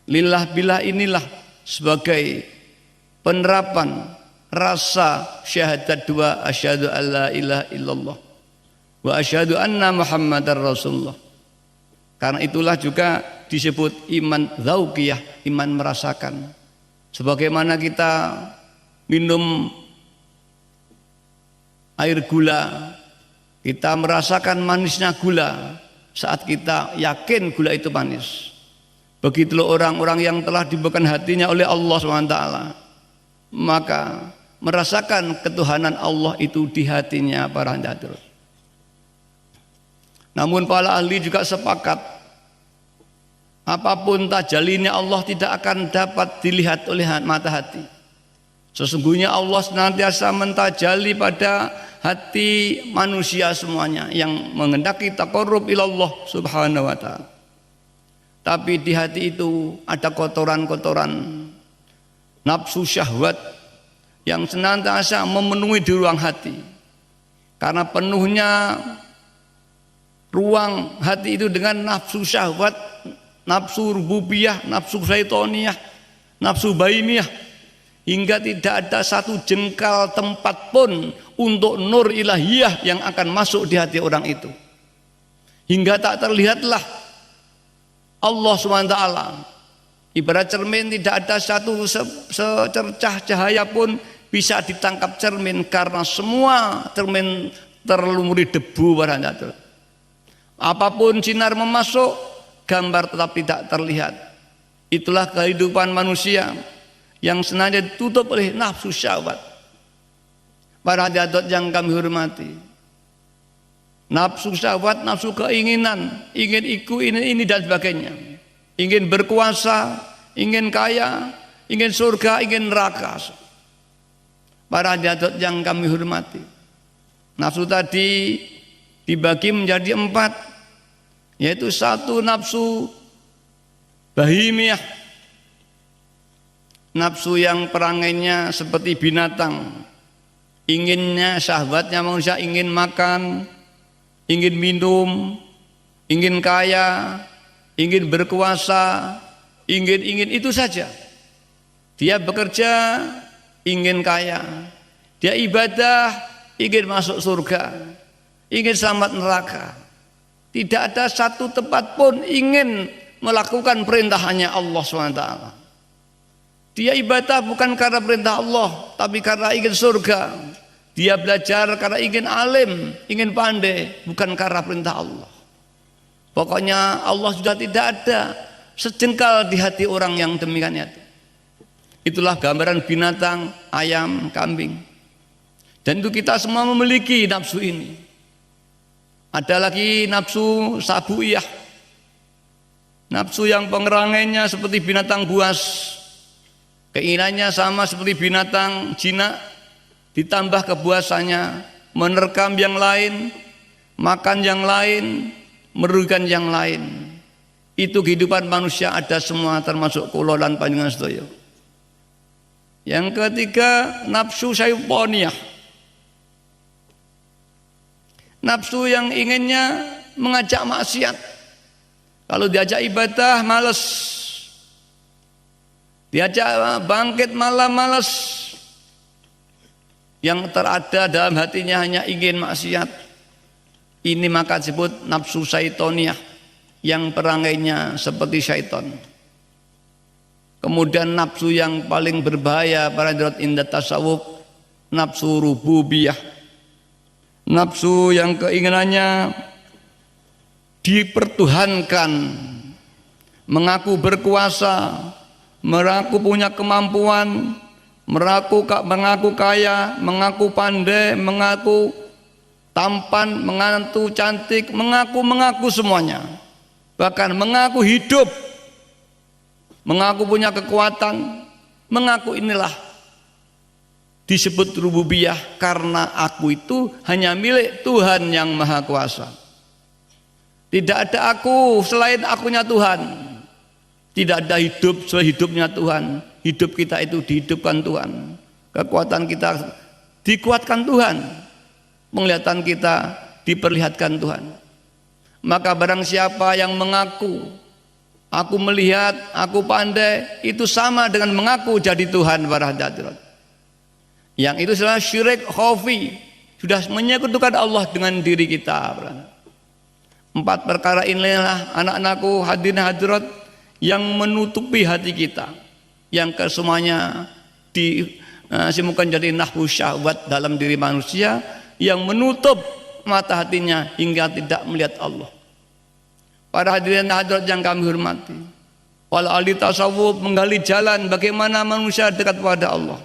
Lillah billah inilah sebagai penerapan rasa syahadat dua, asyhadu alla ilaha illallah wa asyhadu anna muhammadar rasulullah. Karena itulah juga disebut iman dzauqiyah, iman merasakan. Sebagaimana kita minum air gula, kita merasakan manisnya gula saat kita yakin gula itu manis. Begitulah orang-orang yang telah dibukakan hatinya oleh Allah SWT, maka merasakan ketuhanan Allah itu di hatinya para hadirin. Namun para ahli juga sepakat, apapun tajallinya Allah tidak akan dapat dilihat oleh mata hati. Sesungguhnya Allah senantiasa mentajalli pada hati manusia semuanya yang menghendaki taqarrub ilallah subhanahu wa ta'ala. Tapi di hati itu ada kotoran-kotoran nafsu syahwat yang senantiasa memenuhi di ruang hati. Karena penuhnya ruang hati itu dengan nafsu syahwat, nafsu rububiyah, nafsu syaitoniyah, nafsu bainiyah, hingga tidak ada satu jengkal tempat pun untuk nur ilahiyah yang akan masuk di hati orang itu. Hingga tak terlihatlah Allah SWT. Ibarat cermin, tidak ada satu secercah cahaya pun bisa ditangkap cermin, karena semua cermin terlumuri debu. Apapun sinar memasuk, gambar tetap tidak terlihat. Itulah kehidupan manusia yang sengaja ditutup oleh nafsu syahwat. Para hadirat yang kami hormati, nafsu syahwat, nafsu keinginan, ingin ikut ini dan sebagainya, ingin berkuasa, ingin kaya, ingin surga, ingin neraka. Para hadirat yang kami hormati, nafsu tadi dibagi menjadi 4, yaitu 1 nafsu bahimiyah, nafsu yang perangainya seperti binatang, inginnya, syahwatnya manusia ingin makan, ingin minum, ingin kaya, ingin berkuasa, ingin itu saja. Dia bekerja ingin kaya, dia ibadah ingin masuk surga, ingin selamat neraka. Tidak ada satu tempat pun ingin melakukan perintahnya Allah SWT. Dia ibadah bukan karena perintah Allah, tapi karena ingin surga. Dia belajar karena ingin alim, ingin pandai, bukan karena perintah Allah. Pokoknya Allah sudah tidak ada sejengkal di hati orang yang demikian itu. Itulah gambaran binatang, ayam, kambing. Dan itu kita semua memiliki nafsu ini. Ada lagi nafsu sabuiyah, nafsu yang pengerangainya seperti binatang buas, keinginannya sama seperti binatang jinak, ditambah kebuasannya, menerkam yang lain, makan yang lain, merugikan yang lain. Itu kehidupan manusia ada semua, termasuk kula lan panjenengan sedaya. Yang ketiga, nafsu syaitoniyah, nafsu yang inginnya mengajak maksiat. Kalau diajak ibadah malas, diajak bangkit malam malas. Yang terada dalam hatinya hanya ingin maksiat. Ini maka disebut nafsu syaitoniyah, yang perangainya seperti syaiton. Kemudian nafsu yang paling berbahaya para hadirat indah tasawuf, nafsu rububiyah, nafsu yang keinginannya dipertuhankan, mengaku berkuasa, mengaku punya kemampuan, mengaku kaya, mengaku pandai, mengaku tampan, mengaku cantik, mengaku semuanya, bahkan mengaku hidup, mengaku punya kekuatan, mengaku inilah disebut rububiyah, karena aku itu hanya milik Tuhan yang Maha Kuasa. Tidak ada aku selain akunya Tuhan. Tidak ada hidup selain hidupnya Tuhan. Hidup kita itu dihidupkan Tuhan. Kekuatan kita dikuatkan Tuhan. Penglihatan kita diperlihatkan Tuhan. Maka barang siapa yang mengaku aku melihat, aku pandai, itu sama dengan mengaku jadi Tuhan para hadirat. Yang itu adalah syirik khafi, sudah menyekutukan Allah dengan diri kita. Empat perkara inilah anak-anakku hadirin hadirat yang menutupi hati kita, yang kesemuanya disimukan jadi nahwu syahwat dalam diri manusia, yang menutup mata hatinya hingga tidak melihat Allah. Para hadirin hadirat yang kami hormati, wal ahli tasawuf menggali jalan bagaimana manusia dekat kepada Allah,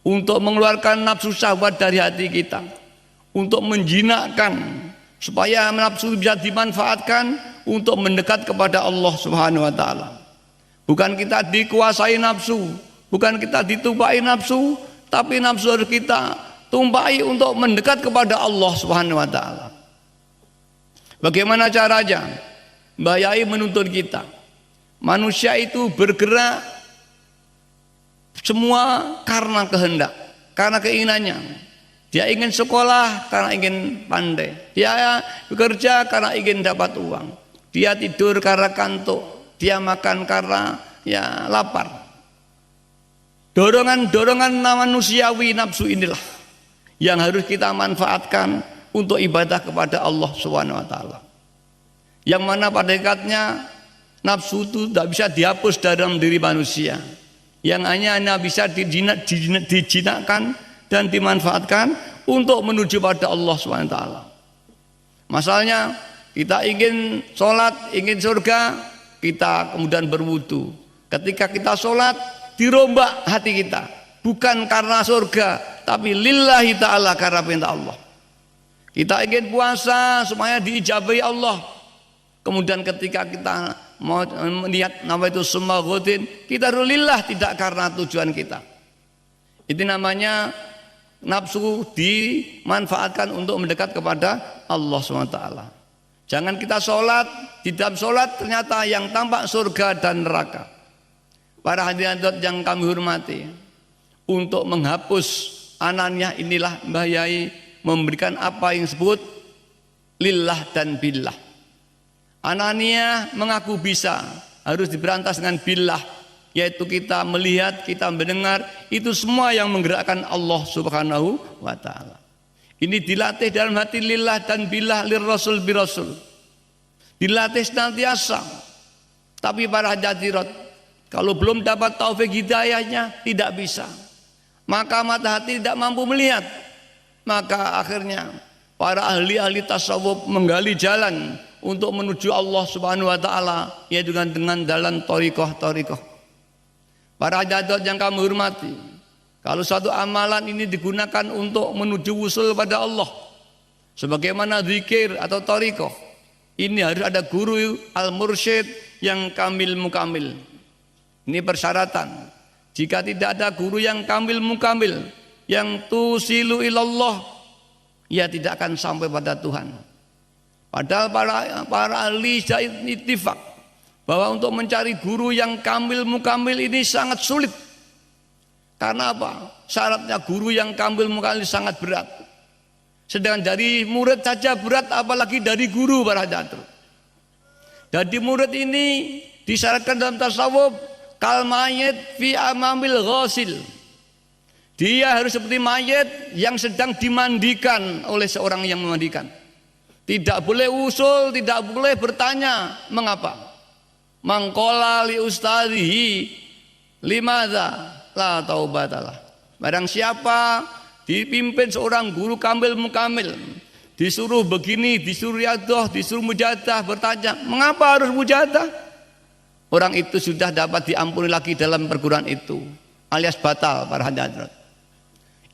untuk mengeluarkan nafsu syahwat dari hati kita, untuk menjinakkan supaya nafsu bisa dimanfaatkan untuk mendekat kepada Allah Subhanahu wa taala. Bukan kita dikuasai nafsu, bukan kita ditumpai nafsu, tapi nafsu harus kita tumpai untuk mendekat kepada Allah Subhanahu wa taala. Bagaimana caranya? Mbah Yai menuntun kita. Manusia itu bergerak semua karena kehendak, karena keinginannya. Dia ingin sekolah karena ingin pandai. Dia bekerja karena ingin dapat uang. Dia tidur karena kantuk. Dia makan karena lapar. Dorongan-dorongan manusiawi nafsu inilah yang harus kita manfaatkan untuk ibadah kepada Allah Subhanahu wa taala. Yang mana pada hakikatnya nafsu itu tidak bisa dihapus dalam diri manusia. Yang hanya bisa dijinakkan dan dimanfaatkan untuk menuju pada Allah SWT. Masalahnya kita ingin sholat, ingin surga, kita kemudian berwudu. Ketika kita sholat, dirombak hati kita, bukan karena surga, tapi lillahi ta'ala, karena perintah Allah. Kita ingin puasa supaya diijabahi Allah. Kemudian ketika kita mau melihat nama itu semua ghutin, kita lillah, tidak karena tujuan kita. Itu namanya nafsu dimanfaatkan untuk mendekat kepada Allah SWT. Jangan kita sholat, di dalam sholat ternyata yang tampak surga dan neraka. Para hadirin yang kami hormati, untuk menghapus ananiah inilah Mbah Yai memberikan apa yang disebut lillah dan billah. Ananiah mengaku bisa, harus diberantas dengan billah, yaitu kita melihat, kita mendengar, itu semua yang menggerakkan Allah Subhanahu wa taala. Ini dilatih dalam hati lillah dan billah, lirrasul birasul. Dilatih senantiasa. Tapi para hadirat, kalau belum dapat taufik hidayahnya, tidak bisa. Maka mata hati tidak mampu melihat. Maka akhirnya para ahli-ahli tasawuf menggali jalan untuk menuju Allah Subhanahu wa taala, yaitu dengan jalan thariqah. Para hadirat yang kami hormati, kalau satu amalan ini digunakan untuk menuju wusul pada Allah, sebagaimana zikir atau thariqah, ini harus ada guru al-mursyid yang kamil mukamil. Ini persyaratan. Jika tidak ada guru yang kamil mukamil, yang tusilu ilallah, ia tidak akan sampai pada Tuhan. Padahal para ahli ittifaq bahwa untuk mencari guru yang kamil mukamil ini sangat sulit. Karena apa? Syaratnya guru yang kamil mukamil sangat berat. Sedangkan dari murid saja berat, apalagi dari guru para hadirin. Jadi murid ini disyaratkan dalam tasawuf kal mayit fi amamil ghasil. Dia harus seperti mayit yang sedang dimandikan oleh seorang yang memandikan. Tidak boleh usul, tidak boleh bertanya mengapa. Mangkola li ustadzihi limadza la taubatalah. Barang siapa dipimpin seorang guru kamil mukamil, disuruh begini, disuruh riadah, disuruh mujadah, bertanya mengapa harus mujadah? Orang itu sudah dapat diampuni lagi dalam perguruan itu, alias batal para hadirat.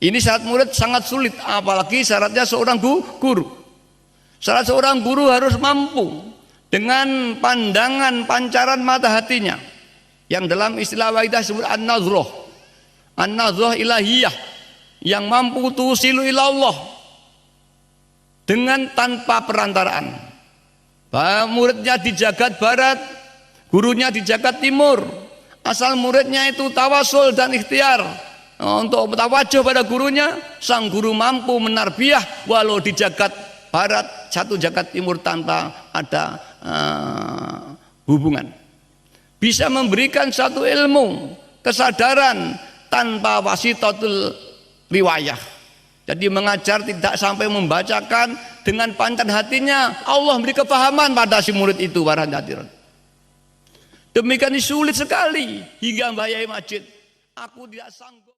Ini syarat murid sangat sulit, apalagi syaratnya seorang guru. Syarat seorang guru harus mampu dengan pandangan pancaran mata hatinya, yang dalam istilah waidah disebut an-nazrah ilahiyah, yang mampu tusilu ilallah dengan tanpa perantaraan. Bahwa muridnya di jagat barat, gurunya di jagat timur, asal muridnya itu tawasul dan ikhtiar untuk tawajuh pada gurunya, sang guru mampu menarbiyah walau di jagat barat, satu jagat timur tanpa ada hubungan. bisa memberikan satu ilmu, kesadaran tanpa wasitatul riwayah. Jadi mengajar tidak sampai membacakan, dengan pancan hatinya Allah beri kepahaman pada si murid itu, para hadirin. Demikian sulit sekali hingga Mbah Yai Majid, aku tidak sanggup.